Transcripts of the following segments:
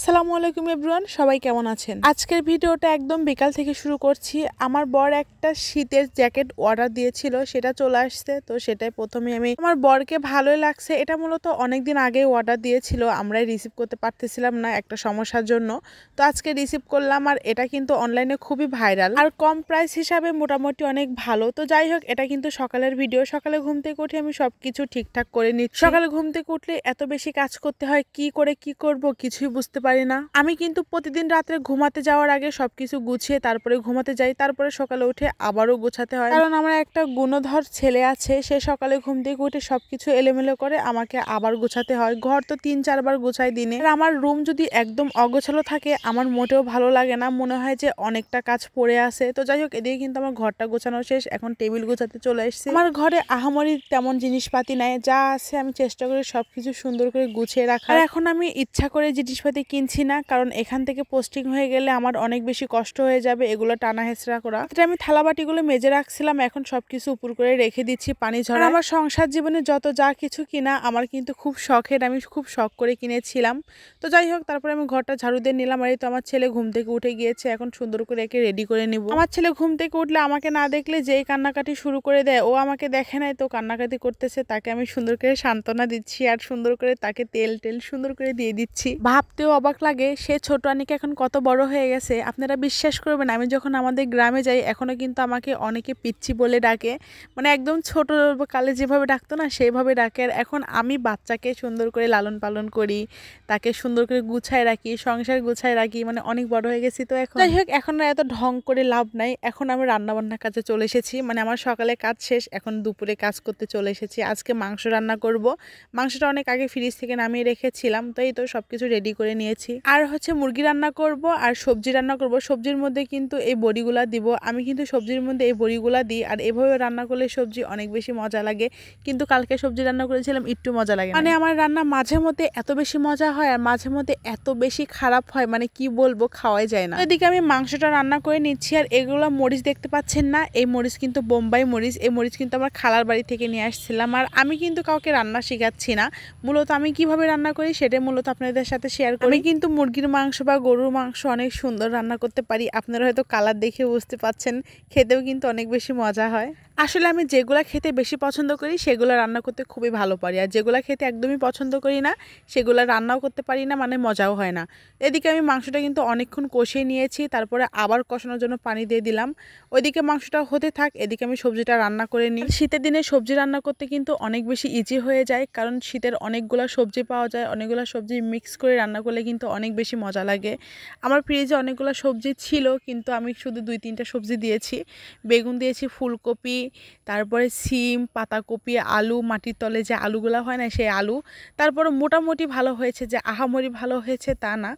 আসসালামু আলাইকুম এভরিওয়ান, সবাই কেমন আছেন? আজকের ভিডিওটা একদম বিকাল থেকে শুরু করছি। আমার বর একটা শীতের জ্যাকেট অর্ডার দিয়েছিল, সেটা চলে আসছে। তো সেটাই প্রথমে আমি আমার বরকে ভালোই লাগছে। এটা মূলত অনেকদিন আগে অর্ডার দিয়েছিল, আমরাই রিসিভ করতে পারতেছিলাম না একটা সমস্যার জন্য। তো আজকে রিসিভ করলাম, আর এটা কিন্তু অনলাইনে খুবই ভাইরাল আর কম প্রাইস হিসাবে মোটামুটি অনেক ভালো। তো যাই হোক, এটা কিন্তু সকালের ভিডিও। সকালে ঘুম থেকে উঠে আমি সবকিছু ঠিকঠাক করে নিচ্ছি। সকালে ঘুম থেকে উঠলে এত বেশি কাজ করতে হয়, কি করে কি করব কিছুই বুঝতে পারি না। আমি কিন্তু প্রতিদিন রাত্রে ঘুমাতে যাওয়ার আগে সবকিছু গুছিয়ে তারপরে ঘুমাতে যাই, তারপরে সকালে উঠে আবারও গোছাতে হয়। কারণ আমার একটা গুণধর ছেলে আছে, সে সকালে ঘুম থেকে উঠে সবকিছু এলোমেলো করে আমাকে আবার গোছাতে হয়। ঘর তো 3-4 বার গোছাই দিনে। আর আমার রুম যদি একদম অগোছালো থাকে আমার মোটেও ভালো লাগে না, মনে হয় যে অনেকটা কাজ পড়ে আছে। তো যাই হোক, এদিকে কিন্তু আমার ঘরটা গোছানো শেষ, এখন টেবিল গোছাতে চলে এসেছি। আমার ঘরে আহামরি তেমন জিনিসপাতি নাই, যা আছে আমি চেষ্টা করি সবকিছু সুন্দর করে গুছিয়ে রাখার। আর এখন আমি ইচ্ছা করে জিনিসপাতি কিনছি না, কারণ এখান থেকে পোস্টিং হয়ে গেলে আমার অনেক বেশি কষ্ট হয়ে যাবে এগুলো টানা হেঁচড়া করা। এটা আমি থালাবাটিগুলো মেজে রাখছিলাম, এখন সবকিছু উপর করে রেখে দিচ্ছি পানি ঝরা। আমার সংসার জীবনে যত যা কিছু কিনা আমার কিন্তু খুব শখের, আমি খুব শখ করে কিনেছিলাম। তো যাই হোক, তারপরে আমি ঘরটা ঝাড়ু দিয়ে নিলাম। আর এই তো আমার ছেলে ঘুম থেকে উঠে গিয়েছে, এখন সুন্দর করে একে রেডি করে নিব। আমার ছেলে ঘুম থেকে উঠলে আমাকে না দেখলে যেই কান্নাকাটি শুরু করে দেয়, ও আমাকে দেখে নাই তো কান্নাকাটি করতেছে, তাকে আমি সুন্দর করে সান্ত্বনা দিচ্ছি আর সুন্দর করে তাকে তেল সুন্দর করে দিয়ে দিচ্ছি। ভাবতেও অবাক লাগে সে ছোট আনিকা এখন কত বড় হয়ে গেছে। আপনারা বিশ্বাস করবেন, আমি যখন আমাদের গ্রামে যাই এখনো কিন্তু আমাকে অনেকে পিচ্চি বলে ডাকে, মানে একদম ছোট কালে যেভাবে ডাকতো না সেইভাবে ডাকে। আর এখন আমি বাচ্চাকে সুন্দর করে লালন পালন করি, তাকে সুন্দর করে গুছায় রাখি, সংসার গুছায় রাখি, মানে অনেক বড় হয়ে গেছি। তো এখন যাই হোক, এখন এত ঢং করে লাভ নাই, এখন আমি রান্নাবান্নার কাজে চলে এসেছি। মানে আমার সকালে কাজ শেষ, এখন দুপুরে কাজ করতে চলে এসেছি। আজকে মাংস রান্না করব। মাংসটা অনেক আগে ফ্রিজ থেকে নামিয়ে রেখেছিলাম, তাই তো সবকিছু রেডি করে নিয়েছি। আর হচ্ছে মুরগি রান্না করব আর সবজি রান্না করব। সবজির মধ্যে কিন্তু এই বড়িগুলা দিব, আমি কিন্তু সবজির মধ্যে এই বড়িগুলা দিই। আর এভাবে রান্না করলে সবজি অনেক বেশি মজা লাগে, কিন্তু কালকে সবজি রান্না করেছিলাম একটু মজা লাগে। মানে আমার রান্না মাঝে মধ্যে এত বেশি মজা হয় আর মাঝে মধ্যে এত বেশি খারাপ হয়, মানে কি বলবো, খাওয়াই যায় না। এদিকে আমি মাংসটা রান্না করে নিচ্ছি। আর এগুলো মরিচ দেখতে পাচ্ছেন না, এই মরিচ কিন্তু বোম্বাই মরিচ। এই মরিচ কিন্তু আমার খালার বাড়ি থেকে নিয়ে আসছিলাম। আর আমি কিন্তু কাউকে রান্না শেখাচ্ছি না, মূলত আমি কিভাবে রান্না করি সেটাই মূলত আপনাদের সাথে শেয়ার করি। আমি কিন্তু মুরগির মাংস বা গরুর মাংস অনেক সুন্দর রান্না করতে পারি, আপনারা হয়তো কালার দেখে বুঝতে পাচ্ছেন। খেতেও কিন্তু অনেক বেশি মজা হয়। আসলে আমি যেগুলা খেতে বেশি পছন্দ করি সেগুলো রান্না করতে খুবই ভালো পারি, আর যেগুলো খেতে একদমই পছন্দ করি না সেগুলো রান্নাও করতে পারি না, মানে মজাও হয় না। এদিকে আমি মাংসটা কিন্তু অনেকক্ষণ কষিয়ে নিয়েছি, তারপরে আবার কষানোর জন্য পানি দিয়ে দিলাম। ওইদিকে মাংসটা হতে থাক, এদিকে আমি সবজিটা রান্না করে নিই। শীতের দিনে সবজি রান্না করতে কিন্তু অনেক বেশি ইজি হয়ে যায়, কারণ শীতের অনেকগুলো সবজি পাওয়া যায়, অনেকগুলো সবজি মিক্স করে রান্না করলে কিন্তু অনেক বেশি মজা লাগে। আমার ফ্রিজে অনেকগুলো সবজি ছিল, কিন্তু আমি শুধু 2-3টা সবজি দিয়েছি। বেগুন দিয়েছি, ফুলকপি, তারপরে সিম, পাতাকপি, আলু, মাটির তলে যে আলুগুলো হয় না সেই আলু। তারপরে মোটামুটি ভালো হয়েছে, যে আহামরি ভালো হয়েছে তা না।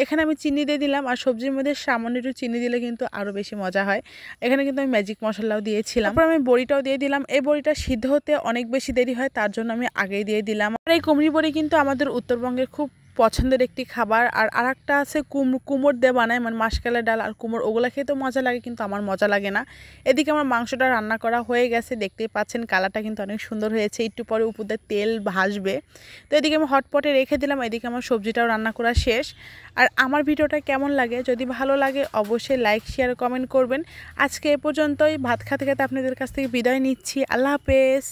এখানে আমি চিনি দিয়ে দিলাম, আর সবজির মধ্যে সামান্য একটু চিনি দিলে কিন্তু আরও বেশি মজা হয়। এখানে কিন্তু আমি ম্যাজিক মশলাও দিয়েছিলাম, তারপর আমি বড়িটাও দিয়ে দিলাম। এই বড়িটা সিদ্ধ হতে অনেক বেশি দেরি হয়, তার জন্য আমি আগেই দিয়ে দিলাম। আর এই কুমড়ি বড়ি কিন্তু আমাদের উত্তরবঙ্গের খুব পছন্দের একটি খাবার। আর আরেকটা আছে কুমড় দিয়ে বানায়, মানে মাসকালের ডাল আর কুমড়, ওগুলো খেতেও মজা লাগে, কিন্তু আমার মজা লাগে না। এদিকে আমার মাংসটা রান্না করা হয়ে গেছে, দেখতেই পাচ্ছেন কালারটা কিন্তু অনেক সুন্দর হয়েছে। একটু পরে উপর দিয়ে তেল ভাসবে। তো এদিকে আমি হটপটে রেখে দিলাম, এদিকে আমার সবজিটাও রান্না করা শেষ। আর আমার ভিডিওটা কেমন লাগে, যদি ভালো লাগে অবশ্যই লাইক, শেয়ার, কমেন্ট করবেন। আজকে এ পর্যন্তই। ভাত খেতে খেতে আপনাদের কাছ থেকে বিদায় নিচ্ছি। আল্লাহ হাফেজ।